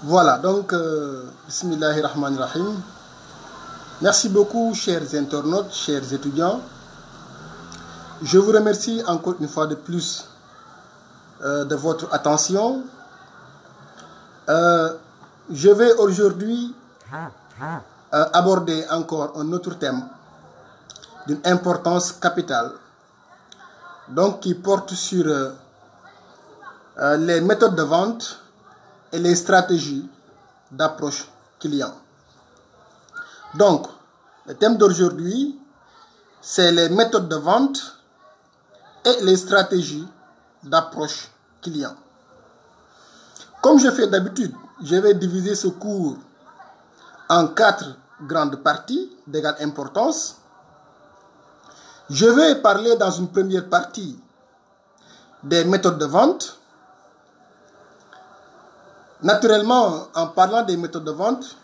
Voilà, donc, Bismillahirrahmanirrahim. Merci beaucoup, chers internautes, chers étudiants. Je vous remercie encore une fois de plus de votre attention. Je vais aujourd'hui aborder encore un autre thème d'une importance capitale, donc qui porte sur les méthodes de vente et les stratégies d'approche client. Donc, le thème d'aujourd'hui, c'est les méthodes de vente et les stratégies d'approche client. Comme je fais d'habitude, je vais diviser ce cours en 4 grandes parties d'égale importance. Je vais parler dans une première partie des méthodes de vente. Naturellement, en parlant des méthodes de vente,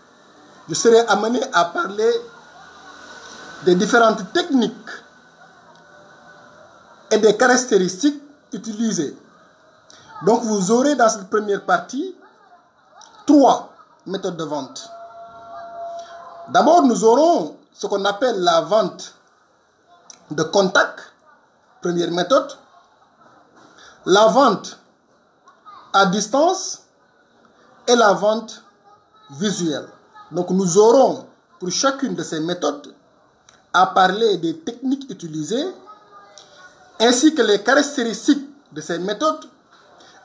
je serai amené à parler des différentes techniques et des caractéristiques utilisées. Donc, vous aurez dans cette première partie 3 méthodes de vente. D'abord, nous aurons ce qu'on appelle la vente de contact, première méthode. La vente à distance et la vente visuelle. Donc nous aurons pour chacune de ces méthodes à parler des techniques utilisées ainsi que les caractéristiques de ces méthodes,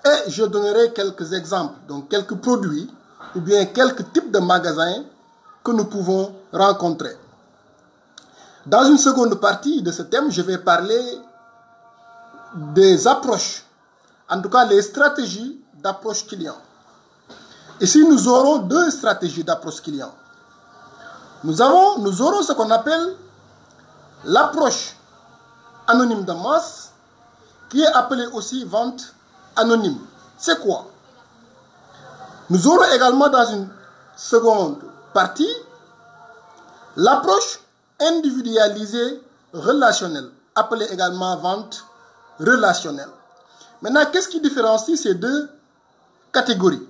et je donnerai quelques exemples, donc quelques produits ou bien quelques types de magasins que nous pouvons rencontrer. Dans une seconde partie de ce thème, je vais parler des approches, en tout cas les stratégies d'approche client. Ici, nous aurons 2 stratégies d'approche client. Nous aurons ce qu'on appelle l'approche anonyme de masse, qui est appelée aussi vente anonyme. C'est quoi? Nous aurons également dans une seconde partie l'approche individualisée relationnelle, appelée également vente relationnelle. Maintenant, qu'est-ce qui différencie ces 2 catégories?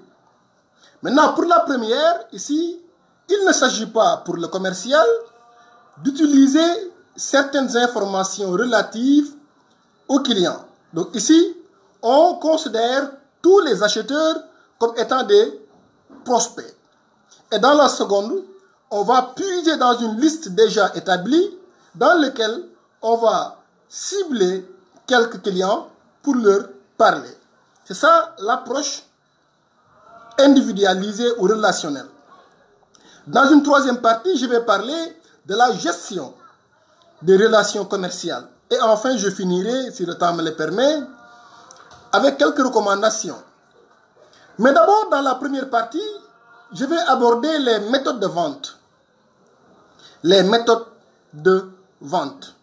Maintenant, pour la première, ici, il ne s'agit pas pour le commercial d'utiliser certaines informations relatives au client. Donc ici, on considère tous les acheteurs comme étant des prospects. Et dans la seconde, on va puiser dans une liste déjà établie dans laquelle on va cibler quelques clients pour leur parler. C'est ça l'approche individualisée ou relationnelle. Dans une troisième partie, je vais parler de la gestion des relations commerciales. Et enfin, je finirai, si le temps me le permet, avec quelques recommandations. Mais d'abord, dans la première partie, je vais aborder les méthodes de vente. Les méthodes de vente.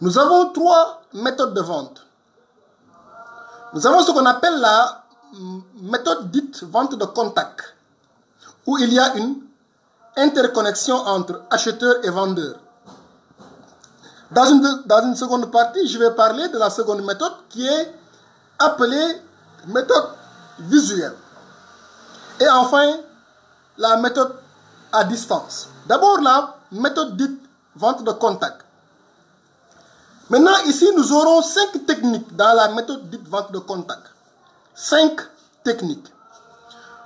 Nous avons 3 méthodes de vente. Nous avons ce qu'on appelle la méthode dite vente de contact, où il y a une interconnexion entre acheteurs et vendeurs. Dans une seconde partie, je vais parler de la seconde méthode qui est appelée méthode visuelle. Et enfin, la méthode à distance. D'abord, la méthode dite vente de contact. Maintenant, ici, nous aurons 5 techniques dans la méthode dite vente de contact. 5 techniques.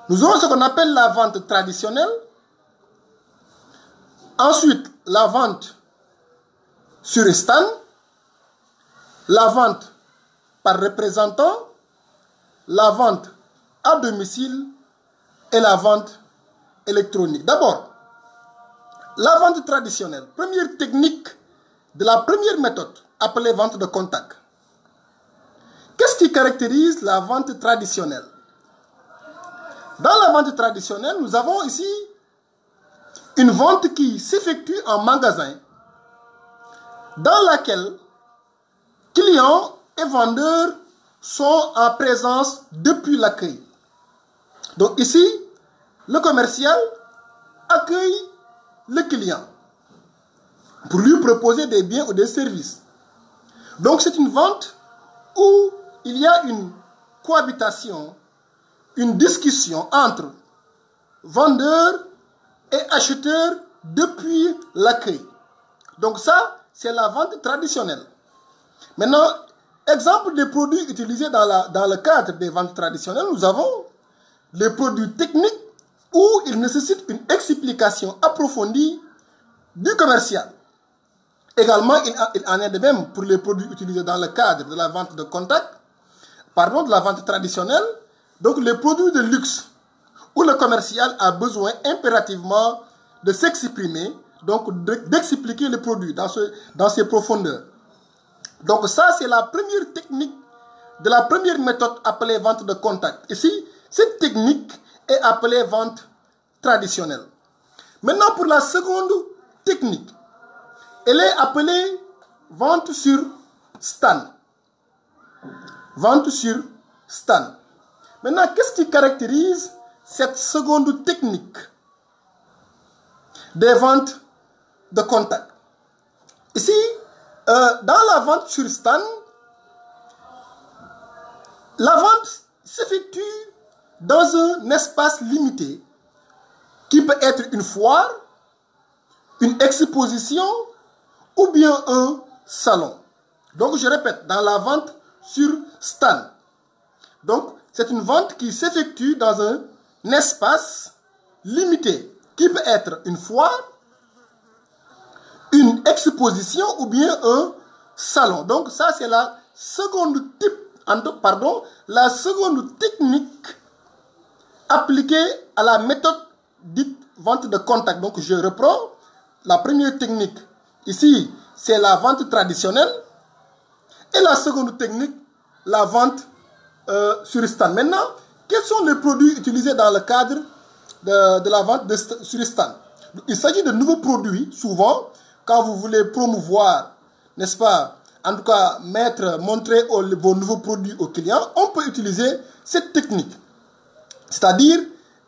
Nous aurons ce qu'on appelle la vente traditionnelle. Ensuite, la vente sur stand, la vente par représentant, la vente à domicile et la vente électronique. D'abord, la vente traditionnelle. Première technique de la première méthode, appelée vente de contact. Qu'est-ce qui caractérise la vente traditionnelle? Dans la vente traditionnelle, nous avons ici une vente qui s'effectue en magasin, dans laquelle clients et vendeurs sont en présence depuis l'accueil. Donc ici, le commercial accueille le client pour lui proposer des biens ou des services. Donc c'est une vente où il y a une cohabitation, une discussion entre vendeurs et acheteurs depuis l'accueil. Donc ça, c'est la vente traditionnelle. Maintenant, exemple des produits utilisés dans le cadre des ventes traditionnelles, nous avons les produits techniques où il nécessite une explication approfondie du commercial. Également, il en est de même pour les produits utilisés dans le cadre de la vente de contact, de la vente traditionnelle, donc les produits de luxe, où le commercial a besoin impérativement de s'exprimer, donc d'expliquer le produit dans ses profondeurs. Donc ça, c'est la première technique de la première méthode appelée vente de contact. Ici, cette technique est appelée vente traditionnelle. Maintenant, pour la seconde technique, elle est appelée vente sur stand. Vente sur stand. Maintenant, qu'est-ce qui caractérise cette seconde technique des ventes de contact? Ici, dans la vente sur stand, la vente s'effectue dans un espace limité qui peut être une foire, une exposition ou bien un salon. Donc, je répète, dans la vente sur stand. Donc, c'est une vente qui s'effectue dans un espace limité qui peut être une foire, une exposition ou bien un salon. Donc, ça, c'est la seconde la seconde technique appliquée à la méthode dite vente de contact. Donc, je reprends la première technique. Ici, c'est la vente traditionnelle. Et la seconde technique, la vente sur stand. Maintenant, quels sont les produits utilisés dans le cadre de la vente sur stand? Il s'agit de nouveaux produits, souvent, quand vous voulez promouvoir, n'est-ce pas, en tout cas, montrer vos nouveaux produits aux clients, on peut utiliser cette technique. C'est-à-dire,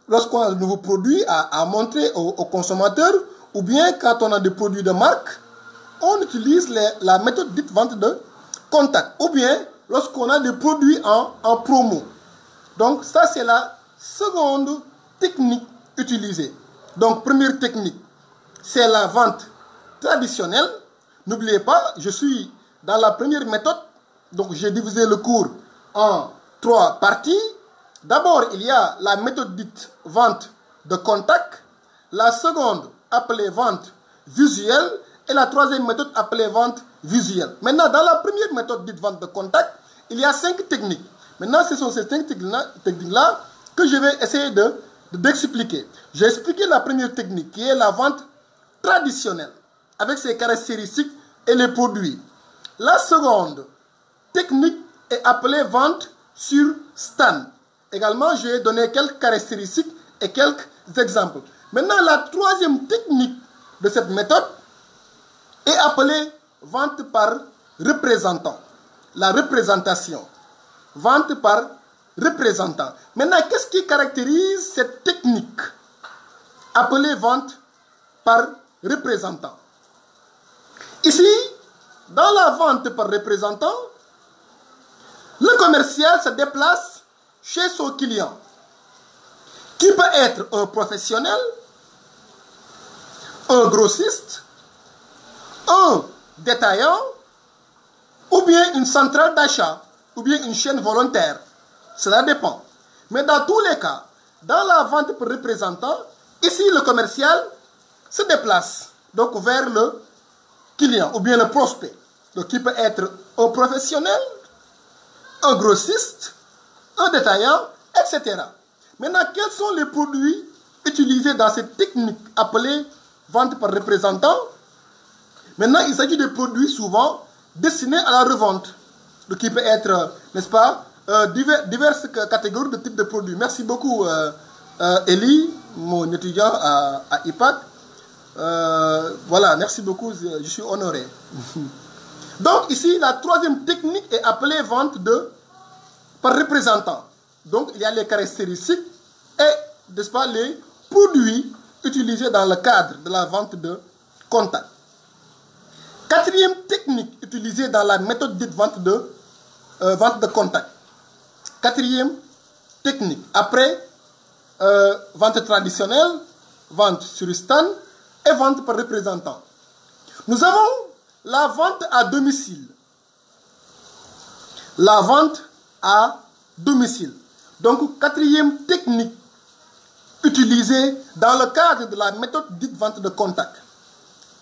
lorsqu'on a de nouveaux produits à montrer aux consommateurs, ou bien quand on a des produits de marque, on utilise la méthode dite vente de contact. Ou bien, lorsqu'on a des produits en promo. Donc, ça, c'est la seconde techniques utilisées. Donc, première technique, c'est la vente traditionnelle. N'oubliez pas, je suis dans la première méthode. Donc, j'ai divisé le cours en 3 parties. D'abord, il y a la méthode dite vente de contact. La seconde, appelée vente visuelle. Et la troisième méthode, appelée vente visuelle. Maintenant, dans la première méthode dite vente de contact, il y a 5 techniques. Maintenant, ce sont ces 5 techniques-là que je vais essayer d'expliquer. J'ai expliqué la première technique, qui est la vente traditionnelle, avec ses caractéristiques et les produits. La seconde technique est appelée vente sur stand. Également, j'ai donné quelques caractéristiques et quelques exemples. Maintenant, la troisième technique de cette méthode est appelée vente par représentant. La représentation. Vente par représentant. Maintenant, qu'est-ce qui caractérise cette technique appelée vente par représentant? Ici, dans la vente par représentant, le commercial se déplace chez son client, qui peut être un professionnel, un grossiste, un détaillant, ou bien une centrale d'achat, ou bien une chaîne volontaire. Cela dépend. Mais dans tous les cas, dans la vente par représentant, ici le commercial se déplace donc vers le client ou bien le prospect. Donc il peut être un professionnel, un grossiste, un détaillant, etc. Maintenant, quels sont les produits utilisés dans cette technique appelée vente par représentant? Maintenant, il s'agit de produits souvent destinés à la revente. Donc il peut être, n'est-ce pas, diverses catégories de types de produits. Merci beaucoup, Elie, mon étudiant à IPAC. Voilà, merci beaucoup, je suis honoré. Donc ici, la troisième technique est appelée vente par représentant. Donc il y a les caractéristiques et, n'est-ce pas, les produits utilisés dans le cadre de la vente de contact. Quatrième technique utilisée dans la méthode dite vente de contact. Quatrième technique. Après vente traditionnelle, vente sur stand et vente par représentant. Nous avons la vente à domicile. La vente à domicile. Donc, quatrième technique utilisée dans le cadre de la méthode dite vente de contact.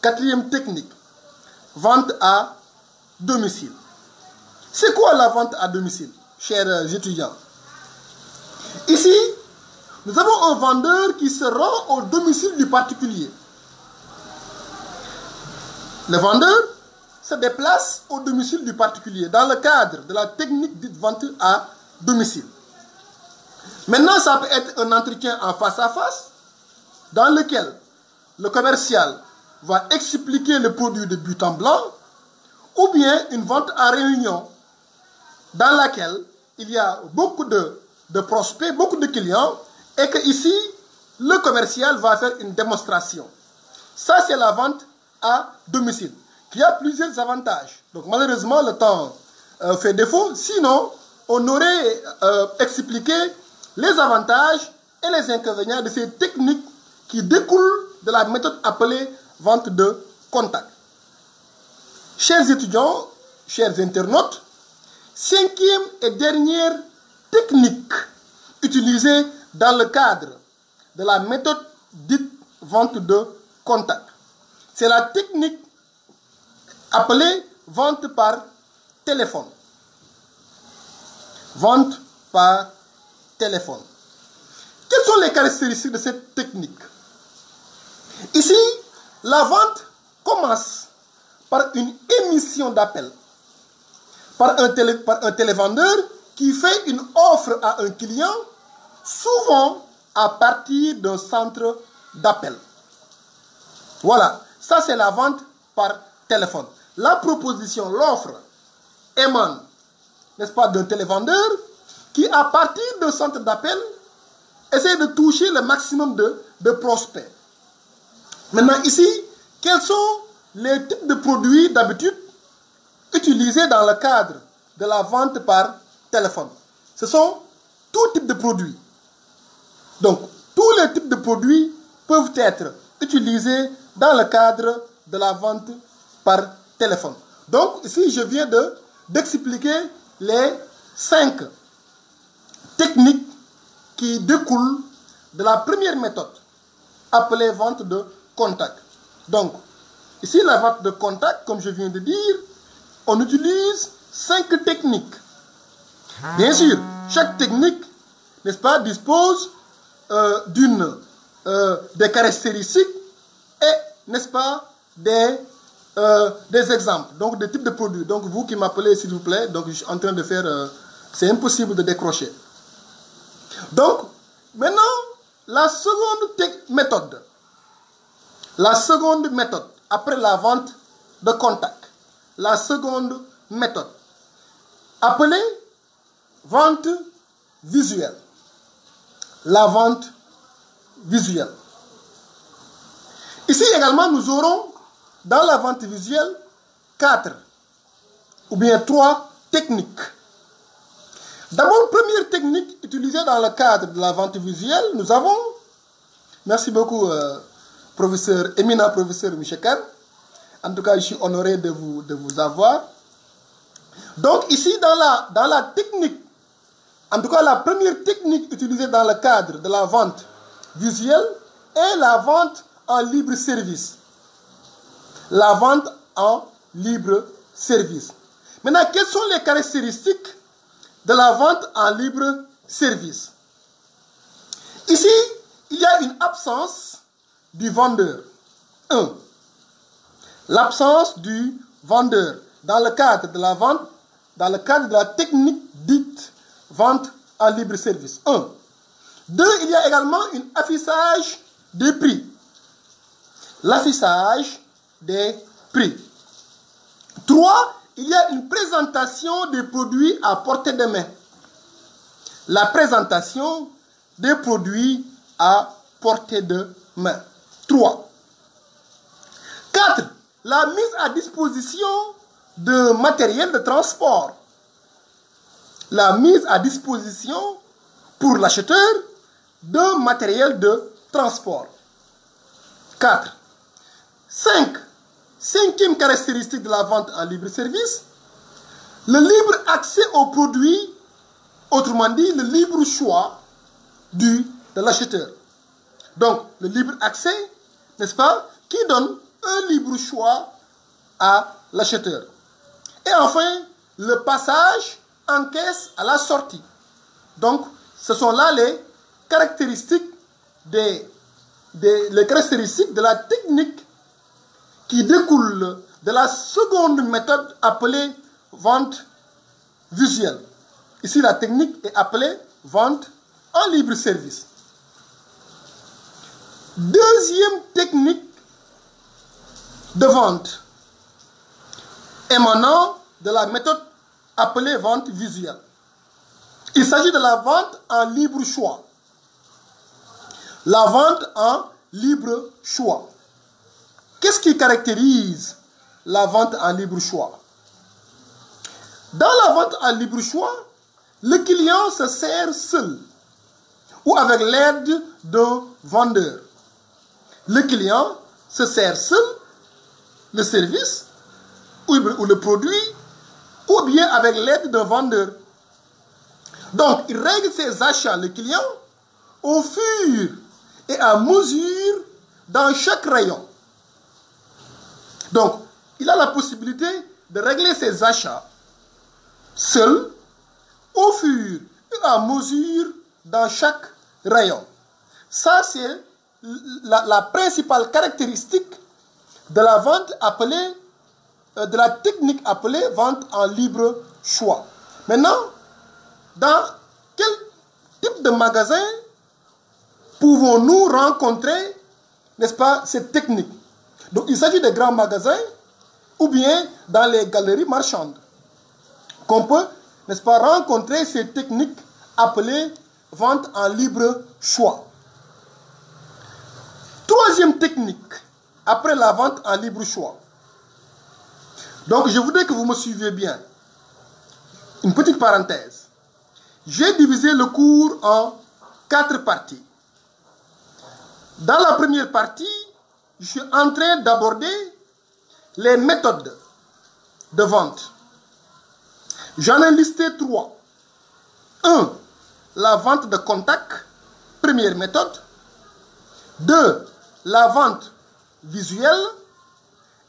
Quatrième technique. Vente à domicile. C'est quoi la vente à domicile, chers étudiants? Ici, nous avons un vendeur qui se rend au domicile du particulier. Le vendeur se déplace au domicile du particulier dans le cadre de la technique dite vente à domicile. Maintenant, ça peut être un entretien en face à face dans lequel le commercial va expliquer le produit de but en blanc, ou bien une vente à réunion dans laquelle il y a beaucoup de prospects, beaucoup de clients, et que ici, le commercial va faire une démonstration. Ça, c'est la vente à domicile, qui a plusieurs avantages. Donc, malheureusement, le temps fait défaut. Sinon, on aurait expliqué les avantages et les inconvénients de ces techniques qui découlent de la méthode appelée vente de contact. Chers étudiants, chers internautes, cinquième et dernière technique utilisée dans le cadre de la méthode dite vente de contact. C'est la technique appelée vente par téléphone. Vente par téléphone. Quelles sont les caractéristiques de cette technique? Ici, la vente commence par une émission d'appel, par un télévendeur qui fait une offre à un client, souvent à partir d'un centre d'appel. Voilà, ça c'est la vente par téléphone. La proposition, l'offre, émane, n'est-ce pas, d'un télévendeur qui, à partir d'un centre d'appel, essaie de toucher le maximum de prospects. Maintenant ici, quels sont les types de produits d'habitude utilisés dans le cadre de la vente par téléphone? Ce sont tout type de produits. Donc, tous produits peuvent être utilisés dans le cadre de la vente par téléphone. Donc, ici, je viens d'expliquer les 5 techniques qui découlent de la première méthode, appelée vente de contact. Donc, ici, la vente de contact, comme je viens de dire, on utilise 5 techniques. Bien sûr, chaque technique, n'est-ce pas, dispose des caractéristiques et, n'est-ce pas, des exemples, donc des types de produits. Donc, vous qui m'appelez, s'il vous plaît, donc je suis en train de faire... c'est impossible de décrocher. Donc, maintenant, la seconde méthode. La seconde méthode, après la vente de contact. La seconde méthode, appelée vente visuelle. La vente visuelle. Ici également, nous aurons dans la vente visuelle 4 ou bien 3 techniques. D'abord, première technique utilisée dans le cadre de la vente visuelle, nous avons, merci beaucoup, éminent professeur Michel Khan. En tout cas, je suis honoré de vous avoir. Donc, ici, dans la technique, en tout cas, la première technique utilisée dans le cadre de la vente visuelle est la vente en libre service. La vente en libre service. Maintenant, quelles sont les caractéristiques de la vente en libre service? Ici, il y a une absence du vendeur. 1. L'absence du vendeur dans le cadre de la vente, dans le cadre de la technique dite vente en libre service. 1. 2. Il y a également un affichage des prix. L'affichage des prix. 3. Il y a une présentation des produits à portée de main. La présentation des produits à portée de main. 3. 4. La mise à disposition de matériel de transport. La mise à disposition pour l'acheteur de matériel de transport. 4. 5. Cinquième caractéristique de la vente en libre service, le libre accès aux produits, autrement dit, le libre choix de l'acheteur. Donc, le libre accès, n'est-ce pas, qui donne un libre choix à l'acheteur. Et enfin, le passage en caisse à la sortie. Donc, ce sont là les caractéristiques les caractéristiques de la technique qui découle de la seconde méthode appelée vente visuelle. Ici, la technique est appelée vente en libre service. Deuxième technique de vente émanant de la méthode appelée vente visuelle. Il s'agit de la vente en libre choix. La vente en libre choix. Qu'est-ce qui caractérise la vente en libre choix? Dans la vente en libre choix, le client se sert seul ou avec l'aide d'un vendeur. Le client se sert seul, le service ou le produit, ou bien avec l'aide d'un vendeur. Donc, il règle ses achats, le client, au fur et à mesure dans chaque rayon. Donc, il a la possibilité de régler ses achats seul, au fur et à mesure dans chaque rayon. Ça, c'est la principale caractéristique de la vente appelée, de la technique appelée vente en libre choix. Maintenant, dans quel type de magasin pouvons-nous rencontrer, n'est-ce pas, cette technique? Donc, il s'agit de grands magasins ou bien dans les galeries marchandes qu'on peut, n'est-ce pas, rencontrer ces techniques appelées vente en libre choix. Troisième technique, après la vente en libre choix. Donc, je voudrais que vous me suiviez bien. Une petite parenthèse. J'ai divisé le cours en 4 parties. Dans la première partie, je suis en train d'aborder les méthodes de vente. J'en ai listé 3. 1. La vente de contact, première méthode. 2. La vente visuelle.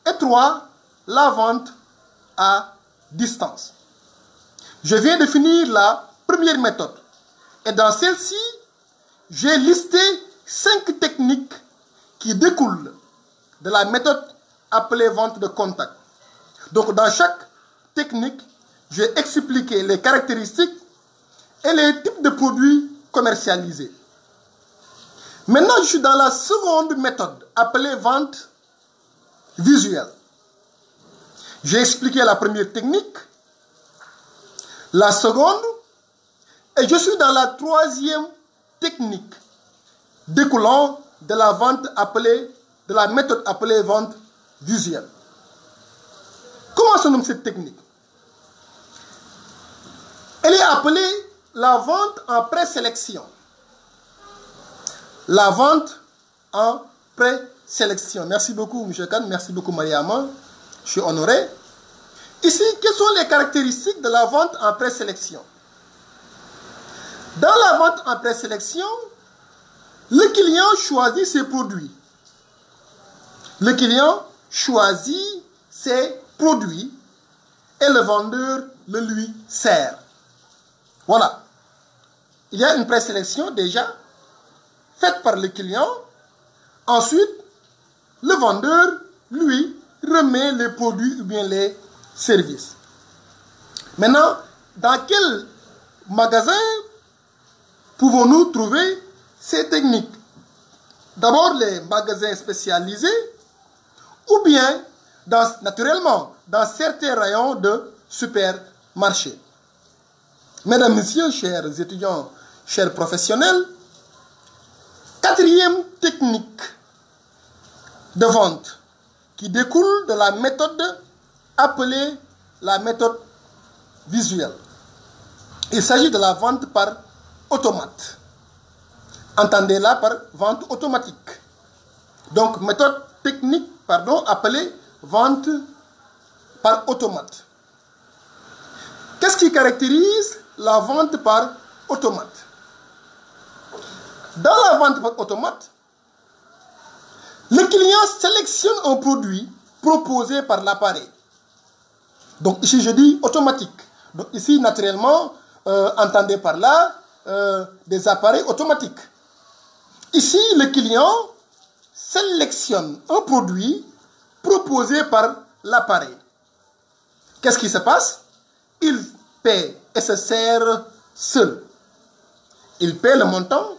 Et 3. La vente à distance. Je viens de finir la première méthode. Et dans celle-ci, j'ai listé 5 techniques qui découlent de la méthode appelée vente de contact. Donc, dans chaque technique, j'ai expliqué les caractéristiques et les types de produits commercialisés. Maintenant, je suis dans la seconde méthode appelée vente visuelle. J'ai expliqué la première technique, la seconde, et je suis dans la troisième technique découlant de la vente appelée, de la méthode appelée vente visuelle. Comment se nomme cette technique? Elle est appelée la vente en présélection. La vente en présélection. Merci beaucoup, M. Khan. Merci beaucoup, Mariama. Je suis honoré. Ici, quelles sont les caractéristiques de la vente en présélection? Dans la vente en présélection, le client choisit ses produits. Le client choisit ses produits et le vendeur le lui sert. Voilà. Il y a une présélection déjà faite par le client. Ensuite, le vendeur, lui, remet les produits ou bien les services. Maintenant, dans quel magasin pouvons-nous trouver ces techniques? D'abord, les magasins spécialisés ou bien, naturellement, dans certains rayons de supermarchés. Mesdames, Messieurs, chers étudiants, chers professionnels, quatrième technique de vente qui découle de la méthode appelée la méthode visuelle. Il s'agit de la vente par automate. Entendez-la par vente automatique. Donc, méthode technique, appelée vente par automate. Qu'est-ce qui caractérise la vente par automate? Dans la vente par automate, le client sélectionne un produit proposé par l'appareil. Donc ici je dis automatique. Donc ici naturellement, entendez par là des appareils automatiques. Ici le client sélectionne un produit proposé par l'appareil. Qu'est-ce qui se passe? Il paie et se sert seul. Il paie le montant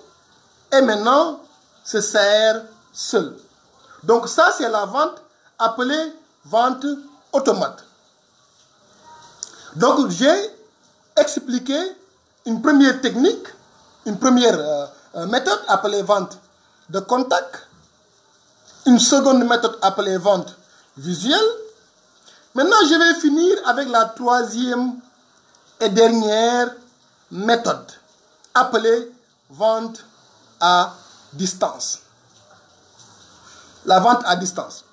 et maintenant se sert seul. Donc ça, c'est la vente appelée vente automate. Donc j'ai expliqué une première technique, une première méthode appelée vente de contact, une seconde méthode appelée vente visuelle. Maintenant, je vais finir avec la troisième et dernière méthode appelée vente à distance. La vente à distance.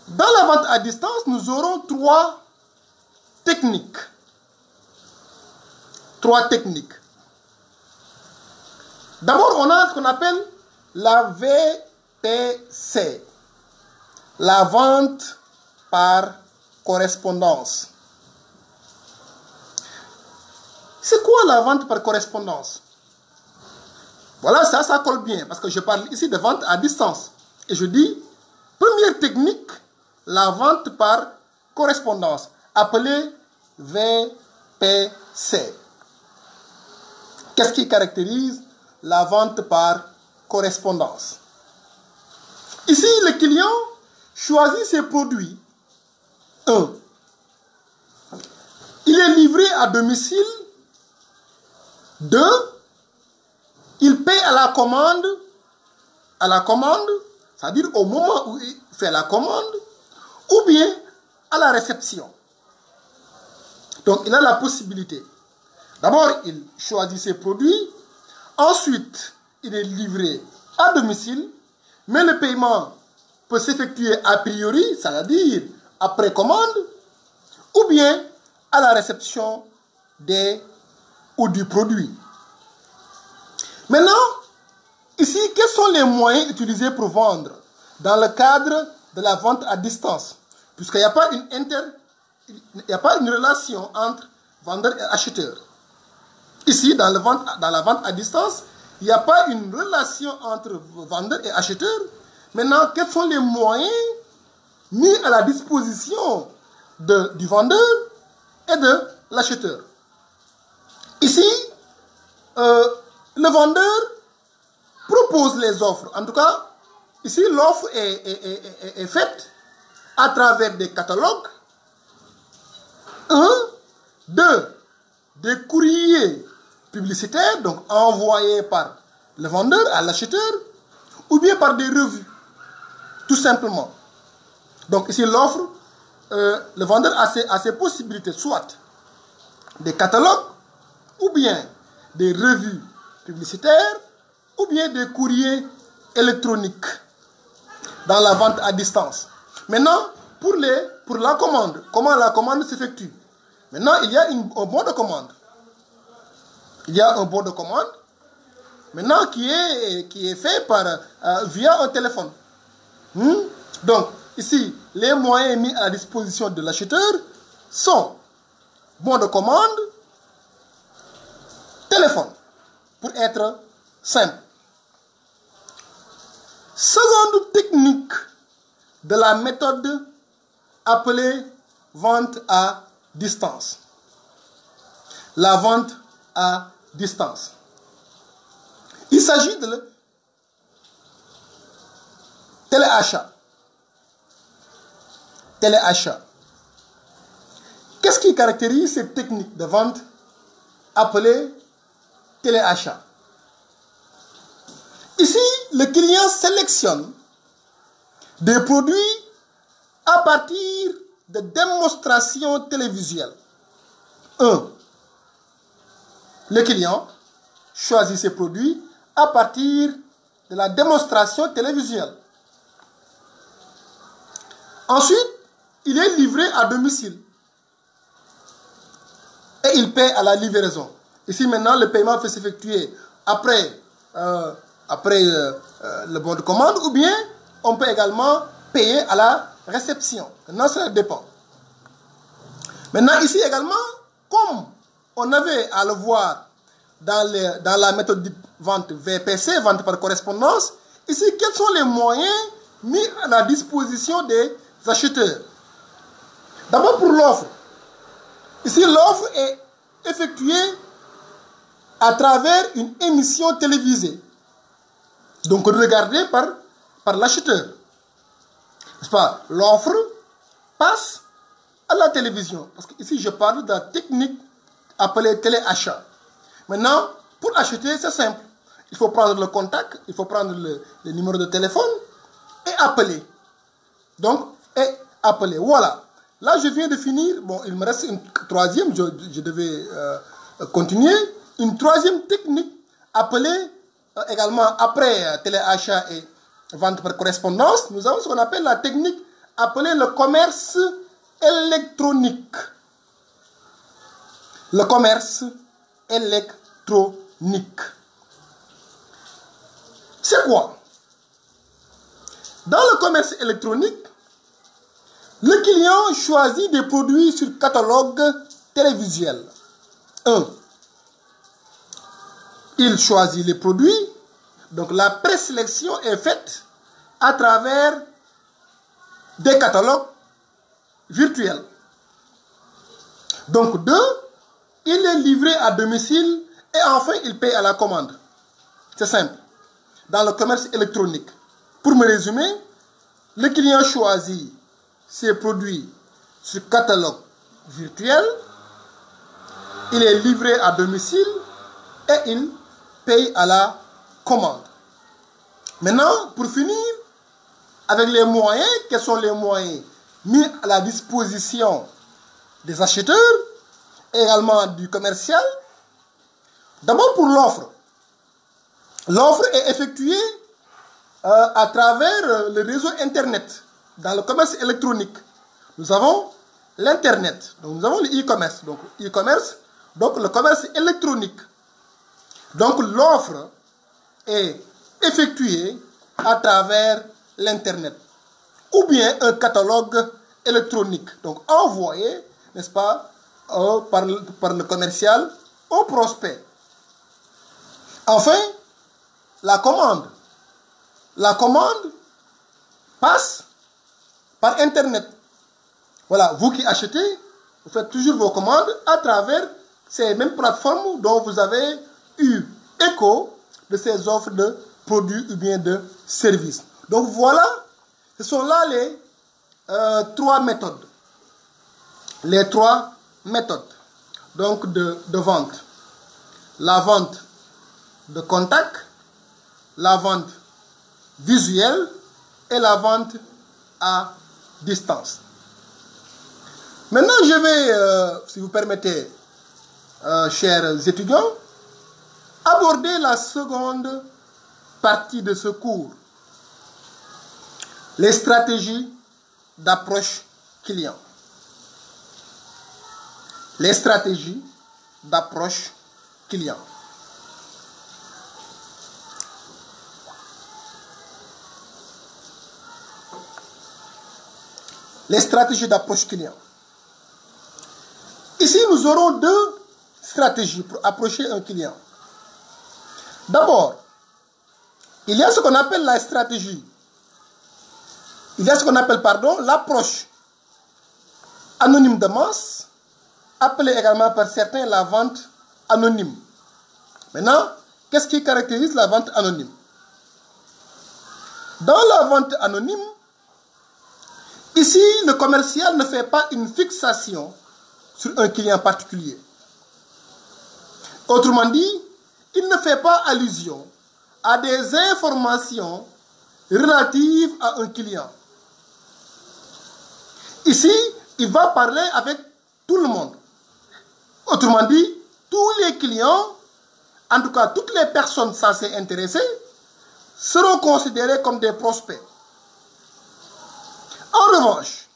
Dans la vente à distance, nous aurons 3 techniques. 3 techniques. D'abord, on a ce qu'on appelle la VPC. La vente par correspondance. C'est quoi la vente par correspondance? Voilà, ça colle bien, parce que je parle ici de vente à distance. Et je dis, première technique, la vente par correspondance, appelée VPC. Qu'est-ce qui caractérise la vente par correspondance? Ici, le client choisit ses produits. 1. Il est livré à domicile. 2. Il paie à la commande, c'est-à-dire au moment où il fait la commande, ou bien à la réception. Donc, il a la possibilité. D'abord, il choisit ses produits. Ensuite, il est livré à domicile, mais le paiement peut s'effectuer a priori, c'est-à-dire après commande, ou bien à la réception des ou du produit. Maintenant, ici, quels sont les moyens utilisés pour vendre dans le cadre de la vente à distance? Puisqu'il n'y a pas une relation entre vendeur et acheteur. Ici, dans la vente à distance, il n'y a pas une relation entre vendeur et acheteur. Maintenant, quels sont les moyens mis à la disposition du vendeur et de l'acheteur? Ici, le vendeur propose les offres. En tout cas, ici, l'offre est faite à travers des catalogues. 1, 2, des courriers publicitaires, donc envoyés par le vendeur à l'acheteur, ou bien par des revues, tout simplement. Donc ici, l'offre, le vendeur a ses possibilités, soit des catalogues, ou bien des revues publicitaires, ou bien des courriers électroniques dans la vente à distance. Maintenant, pour la commande, comment la commande s'effectue? Maintenant, il y a un bon de commande. Il y a un bon de commande, maintenant, qui est fait via un téléphone. Donc, ici, les moyens mis à la disposition de l'acheteur sont bon de commande, téléphone, pour être simple. Seconde technique de la méthode appelée vente à distance. La vente à distance. Il s'agit de téléachat. Téléachat. Qu'est-ce qui caractérise cette technique de vente appelée téléachat? Ici, le client sélectionne des produits à partir de démonstrations télévisuelles. 1. Le client choisit ses produits à partir de la démonstration télévisuelle. Ensuite, il est livré à domicile et il paie à la livraison. Ici maintenant, le paiement peut s'effectuer après le bon de commande, ou bien on peut également payer à la réception. Maintenant, ça dépend. Maintenant, ici également, comme on avait à le voir dans la méthode de vente VPC, vente par correspondance, ici, quels sont les moyens mis à la disposition des acheteurs? D'abord pour l'offre. Ici, l'offre est effectuée à travers une émission télévisée. Donc, regardée par l'acheteur. N'est-ce pas? L'offre passe à la télévision. Parce que ici, je parle de la technique appelée téléachat. Maintenant, pour acheter, c'est simple. Il faut prendre le contact, il faut prendre le numéro de téléphone et appeler. Donc, appeler. Voilà. Là, je viens de finir. Bon, il me reste une troisième. Je devais continuer. Une troisième technique appelée également après téléachat et vente par correspondance. Nous avons ce qu'on appelle la technique appelée le commerce électronique. Le commerce électronique. C'est quoi? Dans le commerce électronique, le client choisit des produits sur catalogue télévisuel. 1. Il choisit les produits. Donc la présélection est faite à travers des catalogues virtuels. Donc 2. Il est livré à domicile et enfin il paye à la commande. C'est simple. Dans le commerce électronique. Pour me résumer, le client choisit ses produits sur catalogue virtuel. Il est livré à domicile et il paye à la commande. Maintenant, pour finir, avec les moyens, quels sont les moyens mis à la disposition des acheteurs et également du commercial? D'abord pour l'offre. L'offre est effectuée à travers le réseau Internet. Dans le commerce électronique, nous avons l'Internet. Donc, nous avons le e-commerce. Donc, e-commerce, donc le commerce électronique. Donc, l'offre est effectuée à travers l'Internet. Ou bien un catalogue électronique. Donc, envoyé, n'est-ce pas, par le commercial au prospect. Enfin, la commande. La commande passe par Internet. Voilà, vous qui achetez, vous faites toujours vos commandes à travers ces mêmes plateformes dont vous avez eu écho de ces offres de produits ou bien de services. Donc voilà, ce sont là les trois méthodes. Les trois méthodes donc de vente. La vente de contact, la vente visuelle et la vente à distance. Maintenant, je vais, si vous permettez, chers étudiants, aborder la seconde partie de ce cours. Les stratégies d'approche client. Les stratégies d'approche client. Les stratégies d'approche client. Ici, nous aurons deux stratégies pour approcher un client. D'abord, il y a ce qu'on appelle la stratégie. Il y a ce qu'on appelle, l'approche anonyme de masse, appelée également par certains la vente anonyme. Maintenant, qu'est-ce qui caractérise la vente anonyme? Dans la vente anonyme, ici, le commercial ne fait pas une fixation sur un client particulier. Autrement dit, il ne fait pas allusion à des informations relatives à un client. Ici, il va parler avec tout le monde. Autrement dit, tous les clients, en tout cas toutes les personnes censées intéresser, seront considérés comme des prospects. En revanche,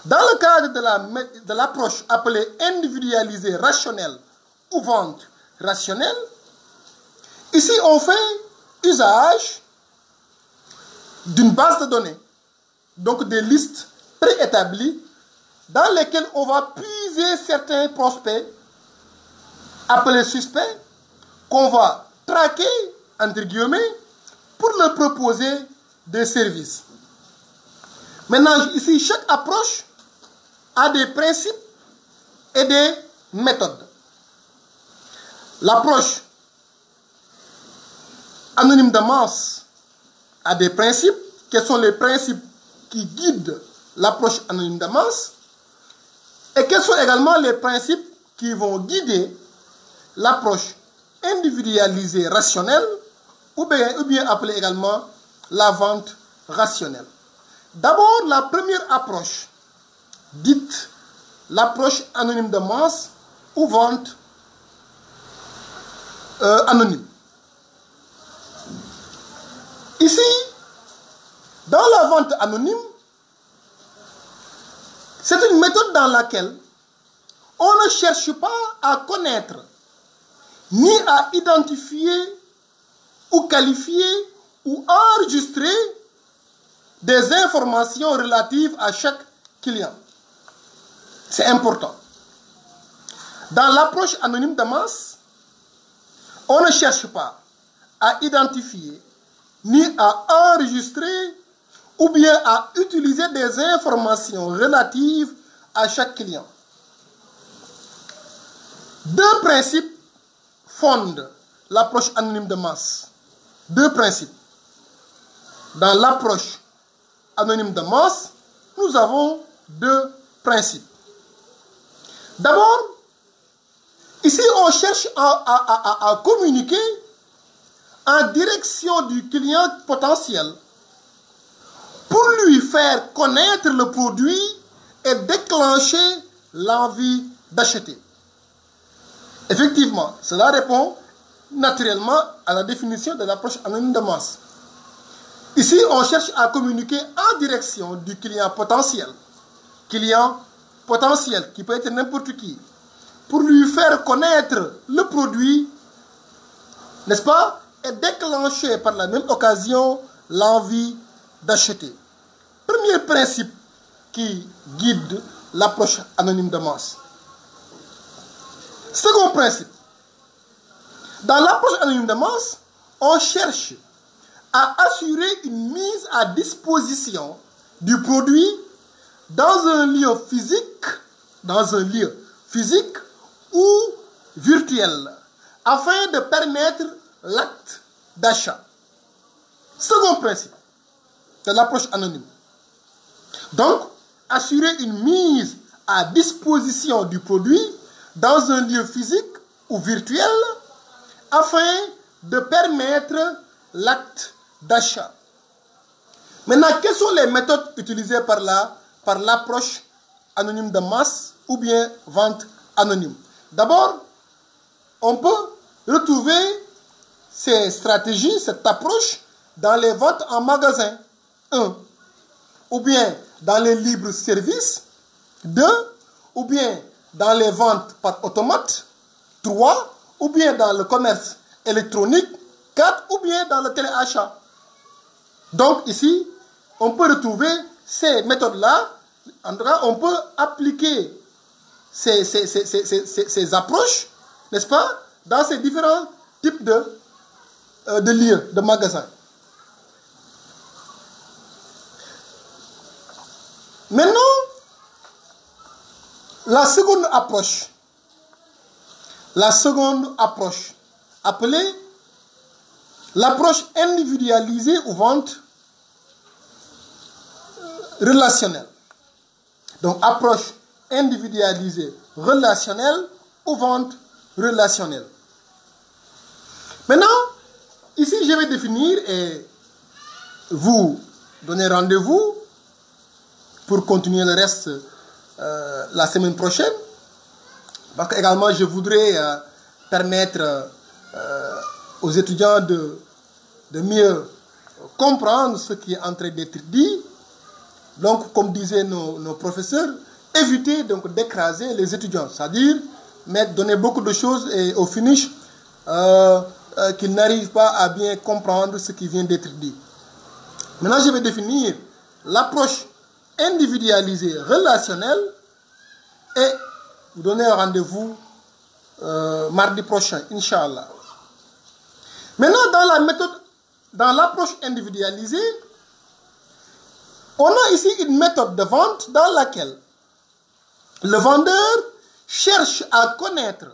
dans le cadre de l'approche appelée individualisée rationnelle ou vente rationnelle, ici on fait usage d'une base de données, donc des listes préétablies dans lesquelles on va puiser certains prospects appelés suspects qu'on va traquer, entre guillemets, pour leur proposer des services. Maintenant, ici, chaque approche a des principes et des méthodes. L'approche anonyme de masse a des principes. Quels sont les principes qui guident l'approche anonyme de masse? Et quels sont également les principes qui vont guider l'approche individualisée rationnelle ou bien appelée également la vente rationnelle? D'abord, la première approche, dite l'approche anonyme de masse ou vente anonyme. Ici, dans la vente anonyme, c'est une méthode dans laquelle on ne cherche pas à connaître, ni à identifier ou qualifier ou enregistrer des informations relatives à chaque client. C'est important. Dans l'approche anonyme de masse, on ne cherche pas à identifier ni à enregistrer ou bien à utiliser des informations relatives à chaque client. Deux principes fondent l'approche anonyme de masse. Deux principes. Dans l'approche anonyme de masse, nous avons deux principes. D'abord, ici on cherche à communiquer en direction du client potentiel pour lui faire connaître le produit et déclencher l'envie d'acheter. Effectivement, cela répond naturellement à la définition de l'approche anonyme de masse. Ici, on cherche à communiquer en direction du client potentiel qui peut être n'importe qui, pour lui faire connaître le produit, n'est-ce pas, et déclencher par la même occasion l'envie d'acheter. Premier principe qui guide l'approche anonyme de masse. Second principe, dans l'approche anonyme de masse, on cherche à assurer une mise à disposition du produit dans un lieu physique ou virtuel, afin de permettre l'acte d'achat. Second principe de l'approche anonyme. Donc, assurer une mise à disposition du produit dans un lieu physique ou virtuel afin de permettre l'acte d'achat. Maintenant, quelles sont les méthodes utilisées par l'approche anonyme de masse ou bien vente anonyme? D'abord, on peut retrouver ces stratégies, cette approche dans les ventes en magasin, 1, ou bien dans les libres services, 2, ou bien dans les ventes par automate, 3, ou bien dans le commerce électronique, 4, ou bien dans le téléachat. Donc ici, on peut retrouver ces méthodes-là. En tout cas, on peut appliquer ces approches, n'est-ce pas, dans ces différents types de lieux, de magasins. Maintenant, la seconde approche, appelée l'approche individualisée ou vente relationnelle. Donc, approche individualisée relationnelle ou vente relationnelle. Maintenant, ici, je vais définir et vous donner rendez-vous pour continuer le reste la semaine prochaine. Parce que également, je voudrais permettre aux étudiants de mieux comprendre ce qui est en train d'être dit. Donc, comme disaient nos professeurs, éviter donc d'écraser les étudiants. C'est-à-dire, donner beaucoup de choses et au finish, qu'ils n'arrivent pas à bien comprendre ce qui vient d'être dit. Maintenant, je vais définir l'approche individualisée relationnelle et vous donner un rendez-vous mardi prochain, Inch'Allah. Maintenant, dans l'approche individualisée, on a ici une méthode de vente dans laquelle le vendeur cherche à connaître.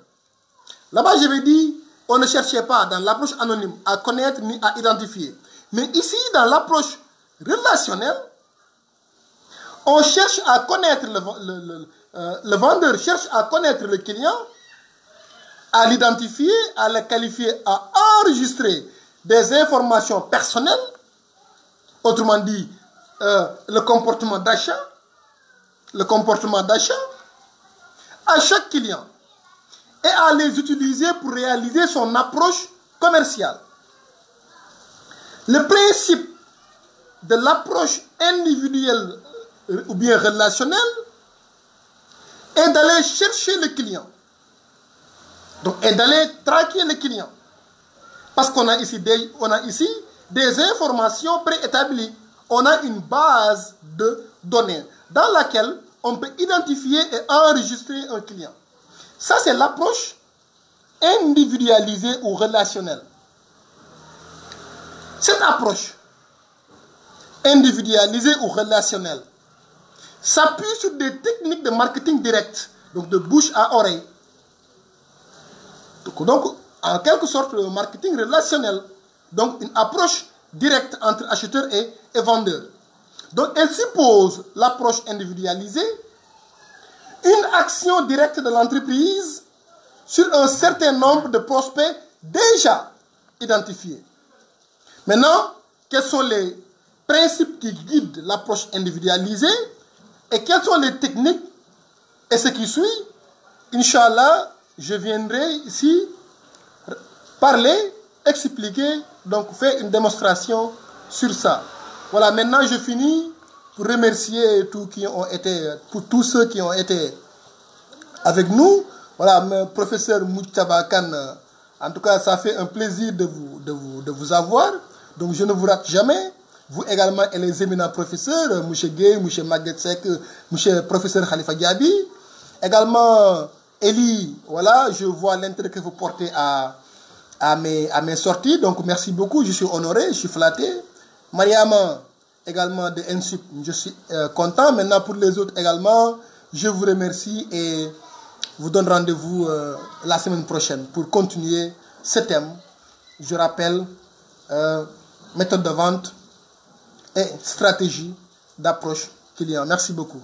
Là-bas, je vais dire, on ne cherchait pas dans l'approche anonyme à connaître ni à identifier. Mais ici, dans l'approche relationnelle, on cherche à connaître le vendeur cherche à connaître le client, à l'identifier, à le qualifier, à enregistrer des informations personnelles, autrement dit, le comportement d'achat à chaque client et à les utiliser pour réaliser son approche commerciale. Le principe de l'approche individuelle ou bien relationnelle est d'aller chercher le client. Donc, et d'aller traquer le client. Parce qu'on a ici des informations préétablies. On a une base de données dans laquelle on peut identifier et enregistrer un client. Ça, c'est l'approche individualisée ou relationnelle. Cette approche individualisée ou relationnelle s'appuie sur des techniques de marketing direct, donc de bouche à oreille. Donc, en quelque sorte, le marketing relationnel, donc une approche directe entre acheteur et vendeur. Donc, elle suppose l'approche individualisée, une action directe de l'entreprise sur un certain nombre de prospects déjà identifiés. Maintenant, quels sont les principes qui guident l'approche individualisée et quelles sont les techniques et ce qui suit? Inch'Allah, je viendrai ici parler, expliquer, donc faire une démonstration sur ça. Voilà, maintenant je finis pour remercier pour tous ceux qui ont été avec nous. Voilà, professeur Moujtaba Kane, en tout cas, ça fait un plaisir de vous avoir. Donc, je ne vous rate jamais. Vous également et les éminents professeurs, M. Gay, M. Maguette Sek, M. professeur Khalifa Diaby. Également, Elie, voilà, je vois l'intérêt que vous portez à mes sorties. Donc, merci beaucoup, je suis honoré, je suis flatté. Mariama, également de NSUP, je suis content. Maintenant, pour les autres également, je vous remercie et vous donne rendez-vous la semaine prochaine pour continuer ce thème. Je rappelle, méthode de vente et stratégie d'approche client. Merci beaucoup.